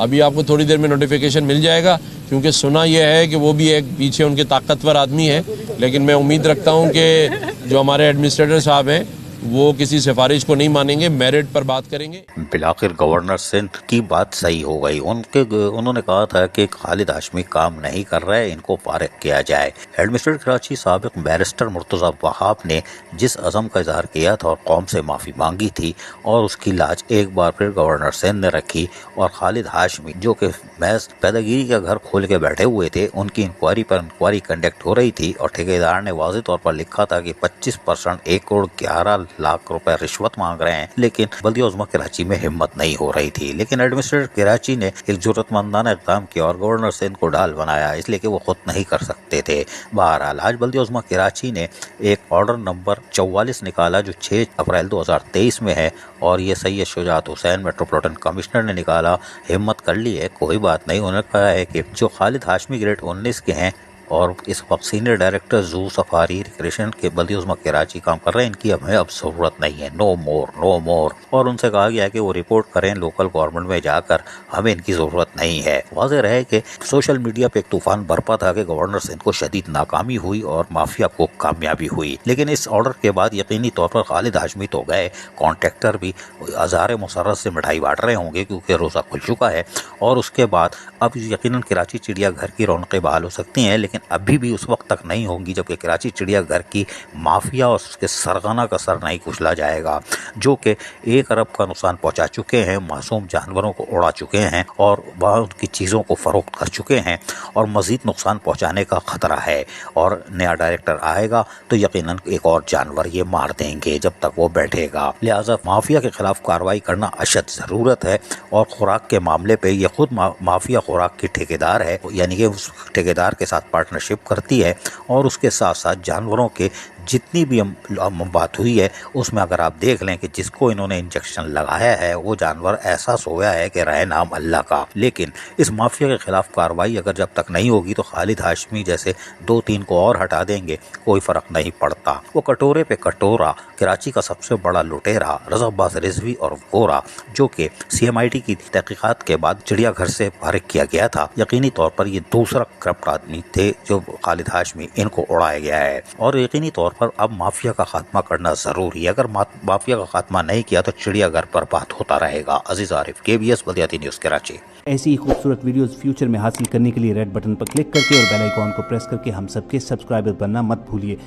अभी आपको थोड़ी देर में नोटिफिकेशन मिल जाएगा, क्योंकि सुना यह है कि वो भी एक पीछे उनके ताकतवर आदमी है, लेकिन मैं उम्मीद रखता हूं कि जो हमारे एडमिनिस्ट्रेटर साहब हैं वो किसी सिफारिश को नहीं मानेंगे, मेरिट पर बात करेंगे। बिलाखिर गवर्नर सिंध की बात सही हो गई। उन्होंने कहा था कि खालिद हाशमी काम नहीं कर रहे, इनको फारिग किया जाए। एडमिनिस्ट्रेटर कराची साबिक बैरिस्टर मुर्तज़ा वहाब ने जिस अज़म का इजहार किया था और कौम से माफ़ी मांगी थी, और उसकी लाज एक बार फिर गवर्नर सिंध ने रखी और खालिद हाशमी जो कि महज पैदागिरी का घर खोल के बैठे हुए थे, उनकी इंक्वायरी पर इंक्वायरी कंडक्ट हो रही थी और ठेकेदार ने वाज़ेह तौर पर लिखा था कि 25% 1,11,00,000 रुपए रिश्वत मांग रहे हैं, लेकिन बल्दिया उज़्मा कराची में हिम्मत नहीं हो रही थी। लेकिन एडमिनिस्ट्रेटर कराची ने एक जुर्रतमंदाना इक़दाम किया और गवर्नर सिंध को ढाल बनाया, इसलिए कि वो खुद नहीं कर सकते थे। बहरहाल आज बल्दिया उज़्मा कराची ने एक ऑर्डर नंबर 44 निकाला जो 6 अप्रैल 2023 में है, और ये सैयद शुजात हुसैन मेट्रोपॉलिटन कमिश्नर ने निकाला। हिम्मत कर ली है, कोई बात नहीं। उन्होंने कहा है कि जो खालिद हाशमी ग्रेड 19 के हैं और इस वक्त senior director zoo safari recreation के बल्दिया उज़्मा कराची काम कर रहे हैं, इनकी हमें अब ज़रूरत नहीं है, नो मोर नो मोर। और उनसे कहा गया है कि वो रिपोर्ट करें लोकल गवर्नमेंट में जाकर, हमें इनकी ज़रूरत नहीं है। वाज़ेह रहे कि सोशल मीडिया पे एक तूफान बरपा था कि गवर्नर सिंध को शदीद नाकामी हुई और माफिया को कामयाबी हुई, लेकिन इस ऑर्डर के बाद यकीनी तौर पर खालिद हाशमी तो गए, कॉन्ट्रैक्टर भी हज़ार मुसर्रत से मिठाई बांट रहे होंगे क्योंकि रोज़ा खुल चुका है। और उसके बाद अब यकीनन कराची चिड़ियाघर की रौनकें बहाल हो सकती हैं, लेकिन अभी भी उस वक्त तक नहीं होंगी जबकि कराची चिड़ियाघर की माफिया और उसके सरगना का सर नहीं कुचला जाएगा, जो कि 1 अरब का नुकसान पहुंचा चुके हैं, मासूम जानवरों को उड़ा चुके हैं और वहाँ उनकी चीज़ों को फरोख्त कर चुके हैं, और मज़ीद नुकसान पहुंचाने का खतरा है। और नया डायरेक्टर आएगा तो यकीनन एक और जानवर ये मार देंगे जब तक वो बैठेगा। लिहाजा माफिया के खिलाफ कार्रवाई करना अशद ज़रूरत है। और खुराक के मामले पे ये खुद माफिया खुराक की ठेकेदार है, यानी कि उस ठेकेदार के साथ पार्टनरशिप करती है, और उसके साथ साथ जानवरों के जितनी भी बात हुई है उसमें अगर आप देख लें कि जिसको इन्होंने इंजेक्शन लगाया है वो जानवर ऐसा सोया है कि रहे नाम अल्लाह का। लेकिन इस माफिया के खिलाफ कार्रवाई अगर जब तक नहीं होगी तो खालिद हाशमी जैसे 2-3 को और हटा देंगे, कोई फर्क नहीं पड़ता। वो कटोरे पे कटोरा कराची का सबसे बड़ा लुटेरा रज़ा अब्बास रिजवी और वोरा, जो कि CMIT की तहकीकात के बाद चिड़ियाघर से फारिग किया गया था, यकीनी तौर पर ये दूसरा करप्ट आदमी थे जो खालिद हाशमी, इनको उड़ाया गया है। और यकीनी तौर पर अब माफिया का खात्मा करना जरूरी है। अगर माफिया का खात्मा नहीं किया तो चिड़ियाघर पर बात होता रहेगा। अजीज आरिफ, KBS बल्दियाती न्यूज़ कराची। ऐसी ही खूबसूरत वीडियोस फ्यूचर में हासिल करने के लिए रेड बटन पर क्लिक करके और बेल आइकॉन को प्रेस करके हम सबके सब्सक्राइबर बनना मत भूलिए।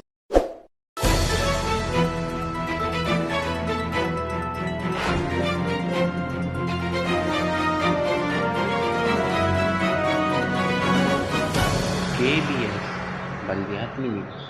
KBS बल्दियाती न्यूज़।